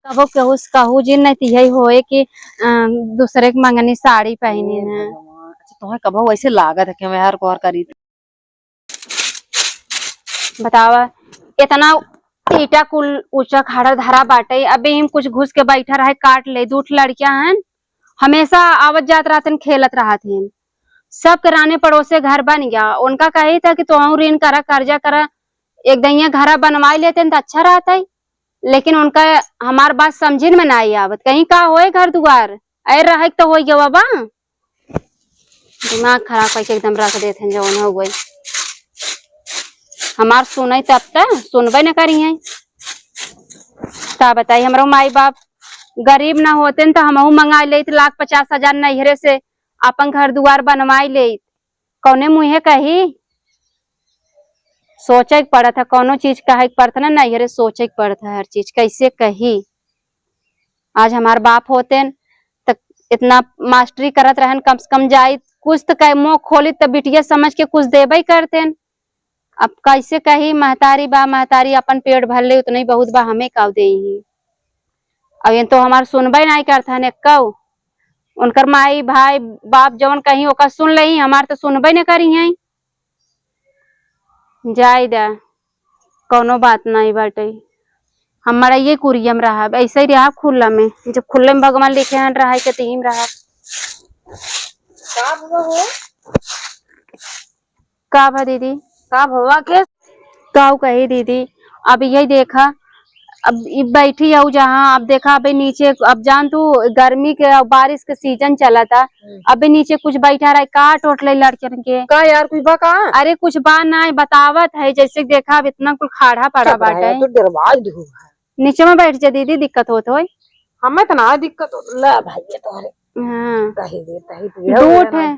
कबो केहू कहू जी नहीं यही होए कि दूसरे के मंगनी साड़ी पहनी है। अच्छा तुम्हें कबो ऐसे लागत है कि मैं हर कोर करी बतावा इतना ईटा कुल ऊंचा खड़ा धरा बाटे, अबे हम कुछ घुस के बैठा रहे काट ले। दूठ लड़कियां हैं हमेशा आवत जात रहते खेलत रहते हैं। सब कराने पड़ोसे घर बन गया, उनका कही था कि तुम ऋण करा कर्जा करा एक दैया घर बनवा लेते तो अच्छा रहता है। लेकिन उनका हमार बात समझिन में नहीं आवत, कहीं का होए घर दुआर ऐ रहे तो हो गया बाबा। दिमाग खराब करके एकदम रख देते हैं जौन हो गई। हमार सुने तब तक सुनबे न करी है। ता बताई हमारो माई बाप गरीब ना होते न तो हमहू मंगा ले 1,50,000 नैहरे से अपन घर दुआर बनवाई ले। कौने मुहे कही सोचे के पड़त है, कोनो चीज कहे के पड़ता ना नैहरे सोचे के पड़ता है हर चीज कैसे कही। आज हमार बाप होते तो इतना मास्टरी करत रहन, कम से कम जाई कुछ तो कह मुँह खोली तो बिटिया समझ के कुछ देबे करते। अब कैसे कही महतारी बा, महतारी अपन पेट भर ले उतना ही बहुत बा, हमें कब दे। अब ये तो हमार सुनबे नहीं करता है कौ उनकर माई भाई बाप जवन कहीं ओकर सुन लही, हमार तो सुनबे न करी है। जाय दा कोनो बात नहीं बाटे, हमारा ये कुरियम रहा ऐसे ही रहा खुला में, जब खुले में भगवान लिखे हैं रहा के तीम रहा। का भा दीदी का भवा के का कही दीदी। अब यही देखा अब बैठी हूँ जहाँ, अब देखा अभी नीचे अब जान तू गर्मी के बारिश के सीजन चला था, अभी नीचे कुछ बैठा रहा काट ओट ले लड़कन के का यार कुछ बा का अरे कुछ बात ना बतावत है जैसे देखा अब इतना कुल खाड़ा पड़ा बाटे तो दरवाज दिखो नीचे में बैठ जा दीदी दिक्कत होत हो। हमें तो ना दिक्कत हो ला भाई ये तोहरे हाँ कही देता ही पीड़ा दूठ है।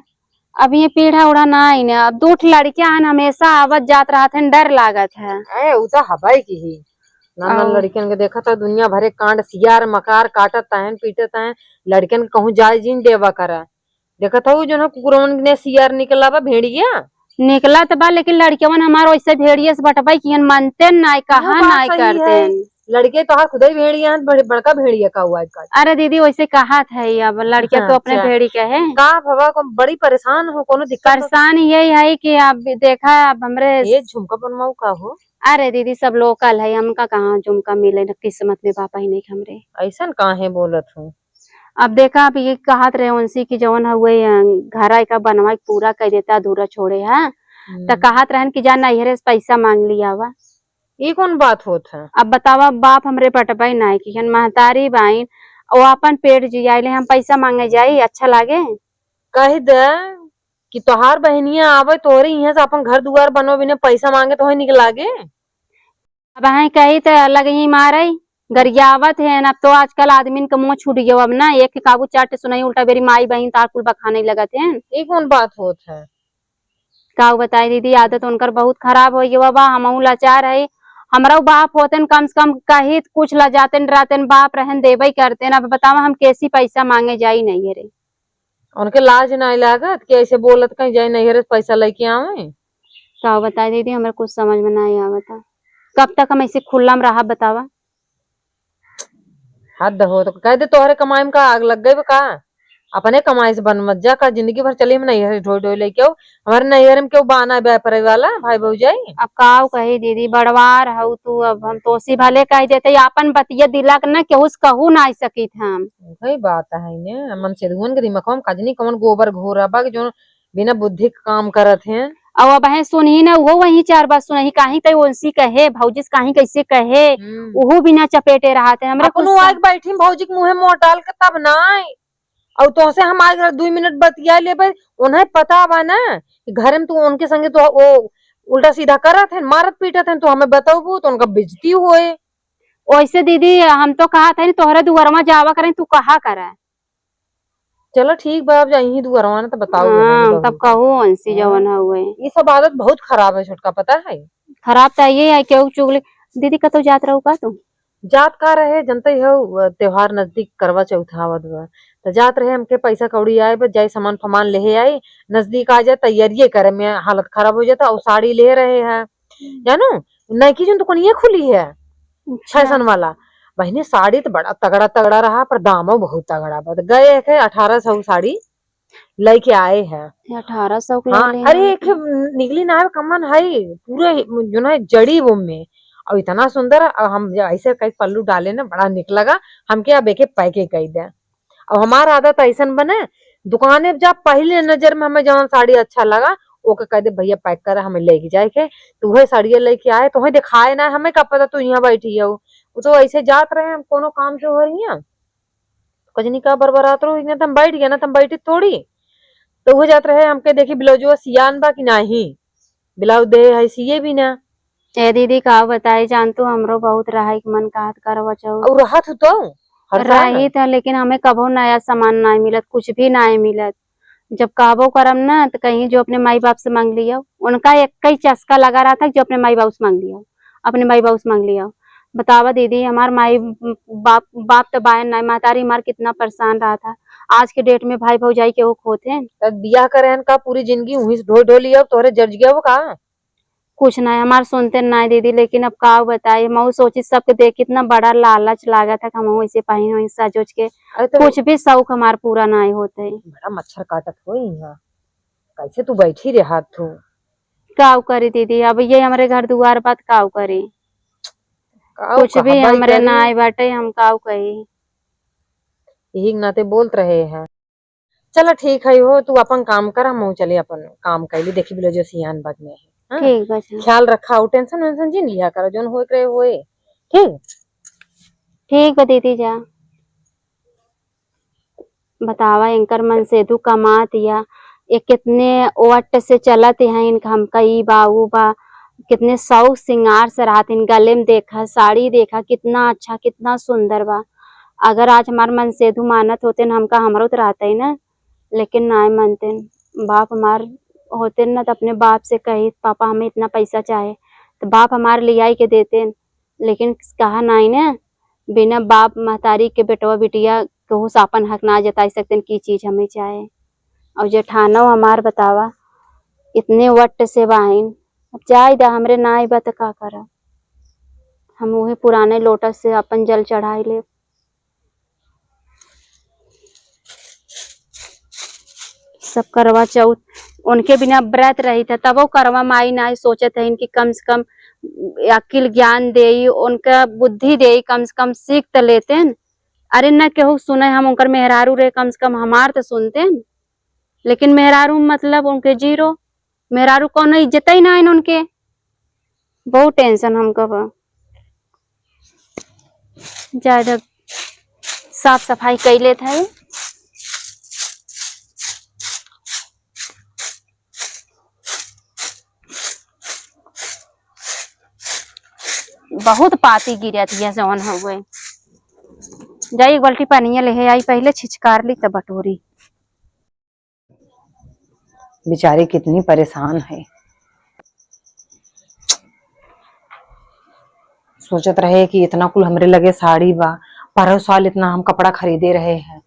अब ये पीढ़ा उड़ा ना आई ना, अब दूठ लड़कियां हमेशा आवत जात रहा थे डर लागत है। ए उ तो हवाई की ही ना लड़कियन के देखा तो दुनिया भरे कांड सियार मकार काटत हैं पीटत हैं, लड़कियन कहूँ जाय जीन देवा करा देखा था जो ना कुकुरवन ने सियार निकला बा भेड़िया निकला तो बा, लेकिन लड़कियन हमारे वैसे भेड़िए से बटवाई की मानते नहीं कहा नहीं करते। लड़के तो खुद ही भेड़िया बड़े बड़का भेड़िया का हुआ है। अरे दीदी वैसे कहा था अब लड़किया तो अपने भेड़ी कहे का भवा को बड़ी परेशान हो कोनो दिक्कत परेशान यही है कि अब देखा अब हमरे ये झुमका बनवाऊ का हो। अरे दीदी सब लोकल है, हमका कहाँ झुमका मिले किस्मत में पापा ही नहीं हमरे ऐसा काहे बोलत हूँ। अब देखा अब ये कहत रहे उनसी की जवन हुए घर का बनवा पूरा कर देता अधूरा छोड़े है तो कहत रहन कि जा नैहरे से पैसा मांग लिया वा। ये कौन बात होत है। अब बतावा बाप हमरे पटबाई ना कि महतारी बाइन वो अपन पेट जियाले हम पैसा मांगे जाई अच्छा लागे। कह दे कि तोहार बहनिया आवे तोरे यहाँ से अपन घर दुआर बनो बिना पैसा मांगे तो निकलागे। अब है कही तो अलग ही मारे गरियावत है। अब तो आजकल आदमी का मुंह छूट गया, अब ना एक काबू चाट सुनाई उल्टा मेरी माई बहन तार कुल बखाने लगते हैं। ये कौन बात होत है। का बताए दीदी आदत उनकर बहुत खराब हो गया बाबा, हम लाचार है। हमारा बाप होते कम से कम कही कुछ ला जाते रहते बाप रहन देवे करते। अब बतावा हम कैसी पैसा मांगे जाई नहीं रे। उनके लाज नहीं लागत कि ऐसे बोलत कहीं जाए नैहरे पैसा लेके आवे। का बताए दीदी हमारे कुछ समझ में नहीं आवता, कब तक हम ऐसे खुला में रहा बतावा। हद हो तो कह दे तोहरे कमाई में का आग लग गई का, अपने कमाई से बन मत जा का जिंदगी भर चली में नैहरे ढोई ढोई लेके आओ। हमारे नैहरे में क्यों बहाना व्यापारी वाला भाई भौजाई। अब काव कही दीदी बड़वार हऊ तू, अब हम तोसी भले कह देते अपन बतिया दिलक न केहू कहू ना सकी हम। वही बात है ने मन से धुन के दिमाग में कजनी कौन गोबर घोरा बा जो बिना बुद्धि का काम करत हैं। अब अब है सुनही ना वो वही 4 बार सुनही कहीं तो उनसी कहे भौजी कहीं कैसे कहे वो बिना चपेटे रहा थे हमरा अपनो आग बैठी भौजी के मुंह मोड़ डाल के तब नाई और तो से हम आज 2 मिनट बतिया लेबे उन्हें पता बा ना कि घर में तू उनके संगे तो वो उल्टा सीधा करत है मारत पीटत है तो हमें बताऊ तो उनका बेइज्जती होए। वैसे दीदी हम तो कहा था तोहरे दुआरमा जावा करें तू कहा करे। चलो ठीक बा अब यही दुआरवा ना तो बताओ तब कहू उनसी जवन हुए। ये सब आदत बहुत खराब है छोटका पता है। खराब तो ये है क्यों चुगली दीदी कतो जात रहू का तू जात का रहे जनते हो त्योहार नजदीक करवा चौथ आवत बा तो जात रहे हमके पैसा कौड़ी आए बस जाए सामान फमान ले आई नजदीक आ जाए तैयारी करे में हालत खराब हो जाता और साड़ी ले रहे हैं जानो नई की जो दुकान खुली है फैशन वाला बहने साड़ी तो बड़ा तगड़ा तगड़ा रहा, पर दामो बहुत तगड़ा बा। गए है 1800 साड़ी लेके आए हैं। 1800 के हाँ, ले अरे एक निकली ना कमन है पूरे जो ना जड़ी वो में, और इतना सुंदर। और हम जब ऐसे कई पल्लू डाले ना बड़ा निक लगा। हम क्या बेके पैके कही दे। अब हमारा आदत ऐसा बने, दुकाने पे जा पहले नजर में हमें जवन साड़ी अच्छा लगा ओके कह दे भैया पैक कर हमें लेके जाए के। तू है साड़ियाँ लेके आए तो दिखाए ना, हमें क्या पता तू यहाँ बैठी है। वो तो ऐसे जात रहे हम कोनो काम से हो रही है, कजनी का बरबरात रहो ना, तुम बैठ गया ना, तुम बैठी थोड़ी। तो वो जात रहे हमके देखी ब्लाउजवा सियान बा कि नाही, ब्लाउज दे है सिए भी ना। ए दीदी का बताई जान तू हमरो बहुत रहा कि मन कहत करवा चाहो और राहत तो हर साल रही था, लेकिन हमें कभो नया सामान ना मिलत, कुछ भी ना मिलत। जब कहबो करम ना तो कहीं जो अपने माई बाप से मांग लिया, उनका एक ही चस्का लगा रहा था कि जो अपने माई बाप से मांग लिया, अपने माई बाप से मांग लिया। बतावा दीदी हमार माई बाप बाप तो बायन ना महतारी हमार कितना परेशान रहा था। आज के डेट में भाई भौजाई के वो खोते तब बियाह करे का पूरी जिंदगी वहीं से ढो ढो लिया तोहरे जर्ज गया वो का। कुछ ना है हमार सुनते ना है दीदी, लेकिन अब का बताए मऊ सोची सबके देख कितना बड़ा लालच लागा था कि हम ऐसे पहन वही सजोज के अरे तो कुछ भी शौक हमार पूरा ना होते। बड़ा मच्छर काटत हो यहाँ, कैसे तू बैठी रे हाथ तू। काव करी दीदी, अब ये हमारे घर दुआर बात काव करी, कुछ भी हमरे ना आए बाटे हम काव कही। यही नाते बोलत रहे हैं। चलो ठीक है, हो तू अपन काम कर, हम चले अपन काम कैली देखी बिलो जो सियान बाग में है। हाँ? ठीक बच्चा ख्याल रखा हो, टेंशन वेंशन जी लिया करो, जोन होए करे होए। ठीक ठीक बा दीदी जा। बतावा इनकर मन से तू कमात या ये कितने वट से चलत है इनका, हम कई बाऊ बा कितने शौक श्रृंगार से रात इन गले में देखा साड़ी देखा कितना अच्छा कितना सुंदर बा। अगर आज हमार मन से तू मानत होते न हमका हमरो तो रहता ही ना, लेकिन ना मानते। बाप हमार होते ना तो अपने बाप से कही पापा हमें इतना पैसा चाहे तो बाप हमारे ले आई के देते, लेकिन कहा नहीं ना बिना बाप महतारी के बेटवा बिटिया कहू सापन हक ना जताई सकते की चीज हमें चाहे। और जेठानो हमार बतावा इतने वट से बाहिन, अब जाए दा हमरे ना आई बा तो का करा, हम वही पुराने लोटस से अपन जल चढ़ाई ले। सब करवा चौथ उनके बिना व्रत रही था तब वो करवा माई ना सोचत है इनकी कम से कम अकिल ज्ञान दे उनका बुद्धि दे, कम से कम सीख तो लेते हैं। अरे न केहू सुने हम उनकर मेहरारू रे, कम से कम हमार तो सुनते हैं, लेकिन मेहरारू मतलब उनके जीरो, मेहरारू कौन इज्जत ही ना है उनके। बहुत टेंशन हमको बा। ज्यादा साफ सफाई कैले थे बहुत पाती गिरत है जौन हुए। जाई एक बाल्टी पानी ले आई पहले छिचकार ली तब बटोरी। बेचारी कितनी परेशान है, सोचत रहे कि इतना कुल हमरे लगे साड़ी बा, पर साल इतना हम कपड़ा खरीदे रहे हैं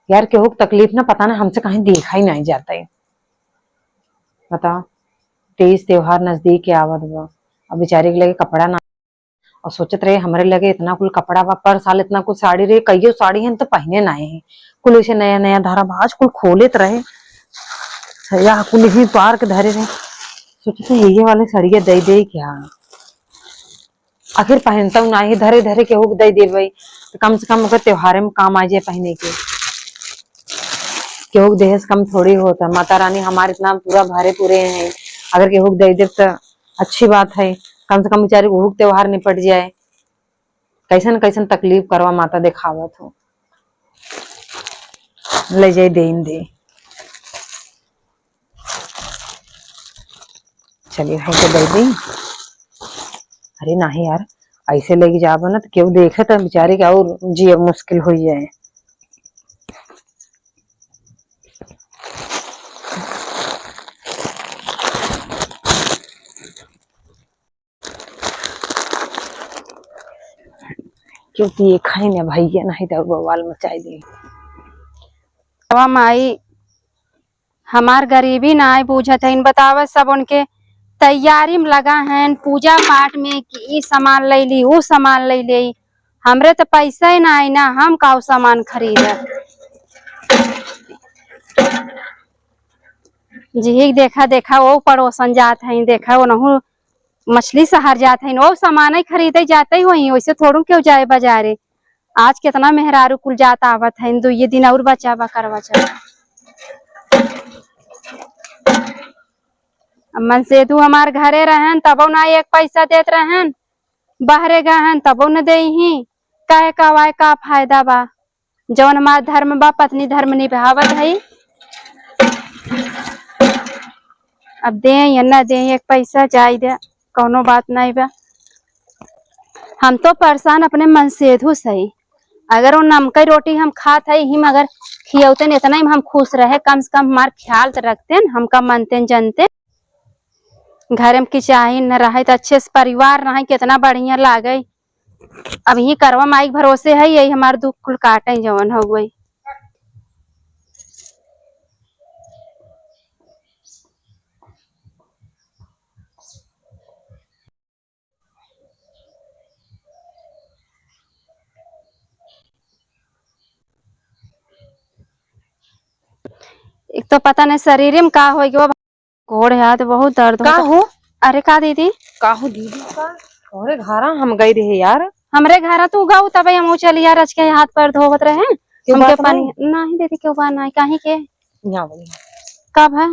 यार। केहू तकलीफ ना पता ना हमसे कहीं देखा ही नहीं जाता है। बता तेज त्योहार नजदीक के आवत बा, अब बेचारी के लगे कपड़ा ना, और सोचत रहे हमारे लगे इतना कुल कपड़ा बा, पर साल इतना कुल साड़ी रहे, कईयो साड़ी है तो पहने ना है कुल ऐसे नया नया धारा भाज कुल खोलेत रहे या कुल ही पार्क धरे रहे। सोचते ये वाले सड़िया दे दे क्या, आखिर पहनता हूँ ना ही धरे धरे केहू दे दे भाई, तो कम से कम अगर त्योहार में काम आ जाए पहने के। केहू दहेज कम थोड़ी होता, माता रानी हमारे इतना पूरा भरे पूरे हैं, अगर केहू दे दे तो अच्छी बात है, कम से कम बेचारे को त्योहार निपट जाए। कैसन कैसन तकलीफ करवा माता दिखावत हो, ले जाए देन दे। चलिए भाई तो दे दी। अरे नहीं यार ऐसे लेके जाबो ना तो केहू देखे तो बेचारे का और जिया मुश्किल हो जाए। क्योंकि ये खाई ना भैया नहीं तो बवाल मचाई दे। माई हमार गरीबी ना आई बूझत है इन बतावा सब उनके तैयारी में लगा है पूजा पाठ में कि ई सामान ले ली वो सामान ले ली। हमरे तो पैसा ही ना आई ना, हम का सामान खरीदे। जी देखा देखा वो पड़ोसन जात है, देखा वो नहु मछली शहर जात है, वो सामान ही खरीदे जाते ही वही, वैसे थोड़ू क्यों जाए बाजारे। आज कितना मेहरारू कुल जात आवत है, दो ये दिन और बचावा करवा चाहे। मन से तू हमार घरे रहन तबो ना एक पैसा देत रहन, बाहरे गहन तबो न दे ही, काहे कवाए का फायदा बा। जौन हमार धर्म बा पत्नी धर्म निभावत है। अब दे या न दे एक पैसा जाई दे, कोनो बात नहीं बा। हम तो परेशान अपने मन से धू सही। अगर वो नमक रोटी हम खात है ही मगर खियौते इतना ही हम खुश रहे, कम से कम हमार ख्याल तो रखते हमका मनते जनते। घर में किचाही न रहे तो अच्छे से परिवार रहे कितना बढ़िया लागे। अब ही करवा माई भरोसे है, यही हमार दुख कुल काटे जवन हो गई। एक तो पता नहीं शरीर में का हो गया, घोड़ हाथ बहुत दर्द का हो। अरे का दीदी का हो दीदी का अरे घरा हम गई रहे यार। हमरे घर तू गाऊ तब हम चली यार, रच के हाथ पैर धोवत रहे हमके पानी नहीं दीदी क्यों बा नहीं काहे के यहाँ कब है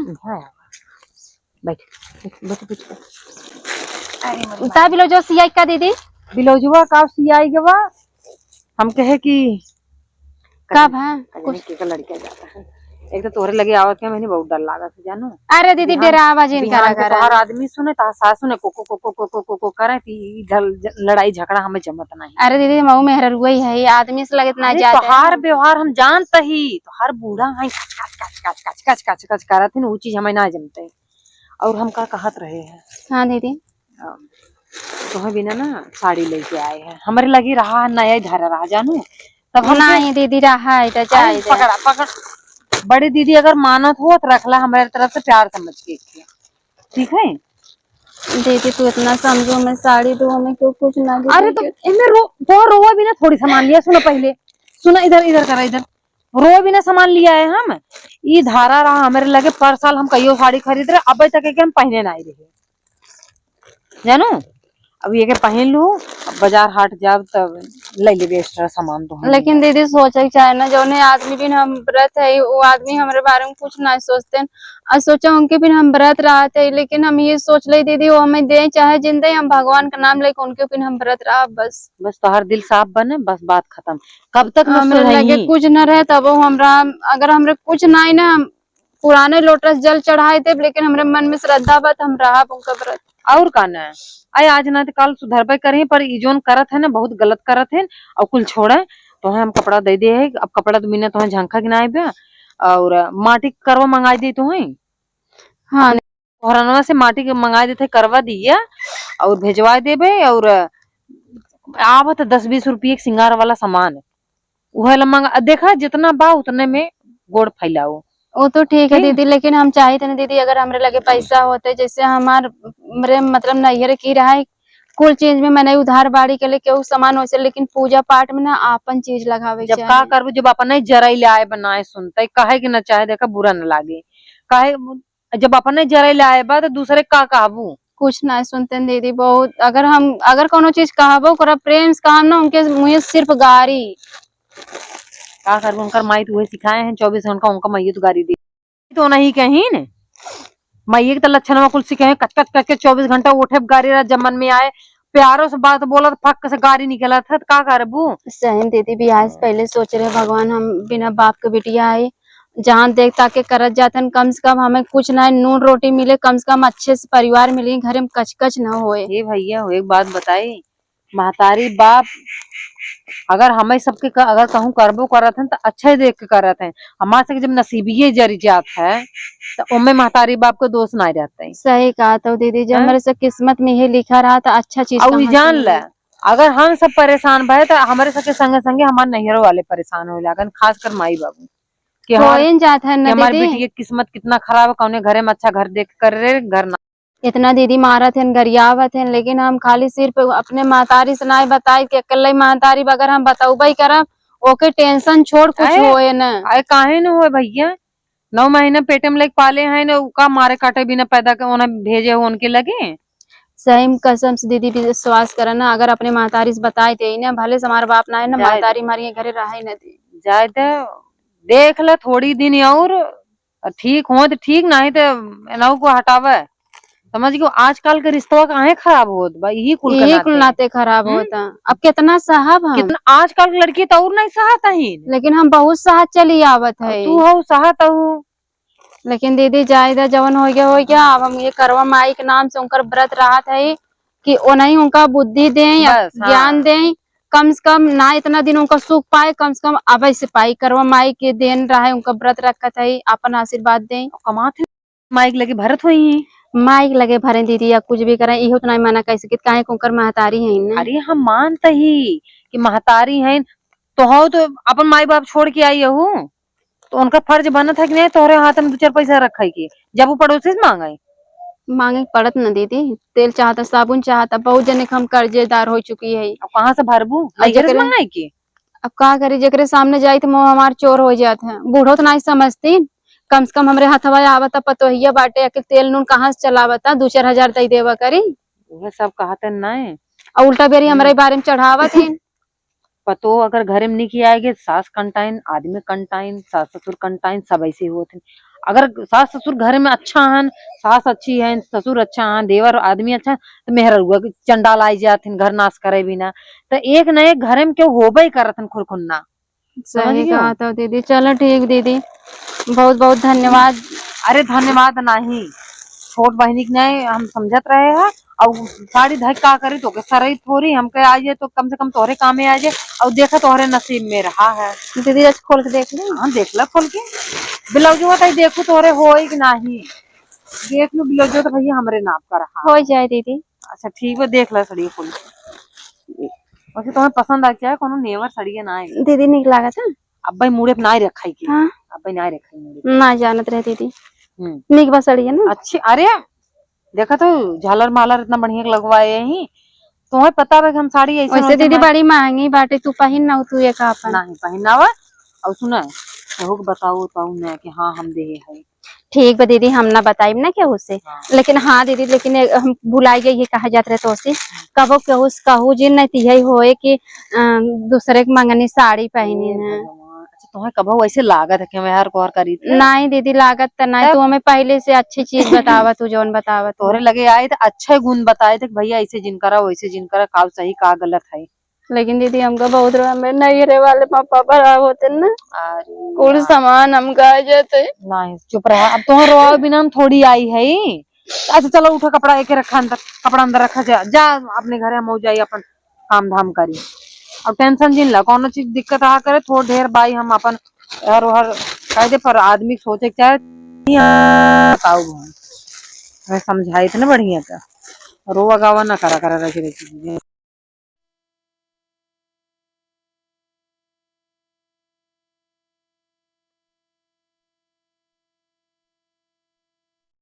बैठ बैठ बैठ। ता बिलो जो सियाई का दीदी बिलौजुआ का सियाई गवा हम कहे कि कब है कुछ के लड़का जाता है। एक तो तोहरे लगे आवत के मैंने बहुत डर लागा से जानो। अरे दीदी डेरा आवाज इन करा करा हर आदमी सुने ता सास सुने को करे थी लड़ाई झगड़ा हमें जमत नहीं। अरे दीदी मऊ मेहर वही है आदमी से लगे ना जाते तोहार व्यवहार हम जानते ही, तोहार बूढ़ा है कच करत है, वो चीज हमें ना जमते। और हम का कहत रहे हैं। हाँ दीदी तुम्हें बिना ना साड़ी लेके आए हैं, हमारे लगी रहा नया धरा रहा जानू तब हम नहीं दीदी रहा है जाए पकड़ा पकड़। बड़ी दीदी अगर मानत हो तो रखला हमारे तरफ से प्यार समझ के, ठीक है दीदी तू इतना समझो मैं साड़ी दो में क्यों कुछ ना। अरे तो इनमें रोवा भी ना थोड़ी सामान लिया। सुनो पहले सुनो, इधर इधर करा, इधर रोवा भी ना सामान लिया है हम। ये धारा रहा हमारे लगे पर साल हम कईयो साड़ी खरीद रहे, अब तक के हम पहने नहीं रहे जानो। अब ये के पहन लू, बाजार हाट जाब तब ले ले एक्स्ट्रा सामान तो। लेकिन दीदी सोचे चाहे ना जो आदमी भी हम व्रत है वो आदमी हमारे बारे में कुछ ना सोचते और सोचा उनके भी हम व्रत रहते है, लेकिन हम ये सोच ले दीदी वो हमें दे चाहे जिंदे हम भगवान का नाम लेके उनके भी हम व्रत रहा बस। बस तो हर दिल साफ बने, बस बात खत्म। कब तक हमें लगे कुछ न रहे तब हमरा अगर हमरे कुछ ना ही ना पुराने लोटस जल चढ़ाए थे, लेकिन हमारे मन में श्रद्धा बत हम रहा उनका व्रत। और का ना आए आज ना तो कल सुधरबे करे, पर जोन करत है ना बहुत गलत करत है। और कुल छोड़े तो हम कपड़ा दे दे है, अब कपड़ा तो बिना तो झंखा गिनाए बे और माटी करवा मंगाई दी तो है। हाँ कोहरानवा से माटी के मंगाई देते करवा दिया और भेजवा देबे। और आवत 10-20 रुपये सिंगार वाला सामान वह मंगा देखा, जितना बा उतने में गोड़ फैलाओ। वो तो ठीक है दीदी, लेकिन हम चाहते ना दीदी अगर हमरे लगे पैसा होते जैसे हमारे मतलब नैहर की रहा है कुल चीज में मैंने उधार बाड़ी के लिए केहू सामान वैसे, लेकिन पूजा पाठ में ना आपन चीज लगावे जब का करबो जब अपन जराई लाए बनाए सुनते काहे कि न चाहे देखा बुरा न लागे। काहे जब अपन जराई लाए बा तो दूसरे का कहबू कुछ ना सुनते दीदी। बहुत अगर कोनो चीज कहबो करा प्रेम से कहम ना उनके मुझे सिर्फ गारी का करबो। उनकर माई तो वही सिखाए हैं 24 घंटा उनका मैये तो गारी दी तो नहीं कहीं न मैये के तो लक्षण में कुल सिखाए कच कच करके 24 घंटा उठे गारी रहा जब मन में आए प्यारों से बात बोला तो फक से गाड़ी निकला था, का करबू। सही दीदी ब्याह से पहले सोच रहे भगवान हम बिना बाप के बिटिया है जहाँ देख ताके करत जातन, कम से कम हमें कुछ ना नून रोटी मिले, कम से कम अच्छे से परिवार मिले, घर में कचकच ना होए। ये भैया एक बात बताई, महतारी बाप अगर हमें सबके अगर कहूँ करबो करत हैं तो अच्छा ही देख के करत हैं। हमारे से जब नसीबिये जरी जात है तो उनमें महतारी बाप को दोष नहीं रहता है। सही कहा तो दीदी, जब मेरे से किस्मत में ये लिखा रहा था अच्छा चीज और जान ले अगर हम सब परेशान भय तो हमारे सबके संगे संगे हमारे नैहरों वाले परेशान हो लागन, खासकर माई बाबू कि हमारी बेटी की किस्मत कितना खराब है, कौने घरे में अच्छा घर देख कर रहे घर ना इतना दीदी मारत है गरियावत है, लेकिन हम खाली सिर्फ अपने महतारी से नहीं बताई के अकेले महतारी अगर हम बताऊबई करब ओके टेंशन छोड़ कुछ अरे, होए न। अरे काहे न हो भैया, 9 महीना पेटे में लेके पाले हैं न, उका मारे काटे बिना पैदा कर उन्हें भेजे हो उनके लगे। सही में कसम से दीदी विश्वास करा ना, अगर अपने महतारी से बताए थे ना, भले से हमारे बाप ना है ना, जाए महतारी हमारी घरे रहा ही न दी। जाए तो देख ल थोड़ी दिन और ठीक हो तो ठीक, नहीं तो एनाऊ को हटावे। समझ गयो, आजकल के रिश्तवा काहे खराब होत बा, यही कुल के यही कुल नाते। नाते खराब होता। अब कितना साहब हम, कितना आजकल की लड़की तो और नहीं सहत ही, लेकिन हम बहुत साहब चली आवत है। तू हो सहत हो। लेकिन दीदी जायदा जवन हो गया, अब हम ये करवा माई के नाम से उनकर व्रत रहा है कि वो नहीं उनका बुद्धि दें या बस हाँ। ज्ञान दें, कम से कम ना इतना दिन उनका सुख पाए, कम से कम अब से पाई करवा माई के देन रहा है, उनका व्रत रखा है, अपन आशीर्वाद दें। कमात माइक लगे भरत हुई। माइक लगे भरे दीदी या कुछ भी करें, इहो तो नहीं मना कर सकित काहे कुकर महतारी है ना। अरे हम मानते ही कि महतारी है तो हो, तो अपन माई बाप छोड़ के आई हूँ, तो उनका फर्ज बनत है कि नहीं तोहरे हाथ में 2-4 पैसा रखे की, जब वो पड़ोसी से मांगे। मांगे पड़त न दीदी, तेल चाहता, साबुन चाहता, बहुत जने के हम कर्जेदार हो चुकी है। अब कहाँ से भरबू, नैहर से मांगे की। अब का करी, जकरे सामने जाई तो मुँह हमार चोर हो जात है। बूढ़ो तो नहीं समझती, कम से कम हमरे हथवा आवता पतोहिया बाटे, अके तेल नून कहाँ से चलावता, 2-4 हजार दई देवा करी, वह सब कहते नहीं। और उल्टा बेरी हमारे बारे में चढ़ावत है। पतो अगर घर में नहीं किया आएगे, सास कंटाइन, आदमी कंटाइन, सास ससुर कंटाइन, सब ऐसे होते। अगर सास ससुर घर में अच्छा है, सास अच्छी है, ससुर अच्छा है, देवर आदमी अच्छा है, तो मेहरुआ चंडाल आई जाते घर नाश करे बिना, तो एक न एक घर में क्यों होबे ही करत खुरखुन्ना। सही कहा था दीदी। चलो ठीक दीदी, बहुत बहुत धन्यवाद। अरे धन्यवाद नहीं, छोट बहनी के नहीं हम समझत रहे हैं। और साड़ी धक का करी तो सरई थोड़ी हमके आ जाए, तो कम से कम तोहरे काम में आ जाए, और देखा तोहरे नसीब में रहा है। दीदी आज खोल के देख ली। हाँ देख ला खोल के, ब्लाउज होता देखो तोहरे हो कि नहीं, देख लो ब्लाउज तो भैया हमरे नाप का रहा। हो जाए दीदी। अच्छा ठीक है, देख ला साड़ी खोल के। वैसे तुम्हें पसंद आ क्या है, कोनो नेवर साड़ी ना है दीदी निक लगा था। अब भाई मुड़े पे ना रखा की। हाँ अब भाई ना रखा मुड़े ना जानत रहे दीदी, निक बसड़ी है ना अच्छी। अरे देखा तो झालर मालर इतना बढ़िया लगवाए ही, तुम्हें पता है कि हम साड़ी ऐसे वैसे दीदी बड़ी महंगी बाटे, तू पहन ना तू एक आपन नहीं पहनावा। और सुना केहू के बताओ तो ना कि हाँ हम दे है। ठीक बा दीदी, हम ना बताइब ना केहू से। हाँ। लेकिन हाँ दीदी, लेकिन हम भुलाई गई, ये कहा जात रहे तो से कबो केहू से कहू जी नहीं तिहई होए कि दूसरे के मंगनी साड़ी पहनी है। अच्छा तुम्हें कब ऐसे लागत है कि मैं हर कोर करी थी? नहीं दीदी लागत तो नहीं, तू हमें पहले से अच्छी चीज बतावा, तू जौन बतावा तोहरे लगे आए थे अच्छे गुण बताए थे कि भैया ऐसे जिन करा वैसे जिन करा, का सही का गलत है। लेकिन दीदी हमको बहुत नहीं रे वाले पापा खराब होते ना, कुल सामान हम गा जाते। नहीं चुप रहा, अब तुम्हें रोआ बिना हम थोड़ी आई है। अच्छा चलो उठो, कपड़ा एक रखा अंदर, कपड़ा अंदर रखा जा अपने घर हम हो जाइए, अपन काम धाम करी। अब टेंशन जिन ला कौन चीज दिक्कत आ करे थोड़ा ढेर बाई हम अपन हर हर कायदे पर आदमी सोचे चाहे बताओ। मैं समझाई थे ना बढ़िया का, रोवा गावा ना करा रखी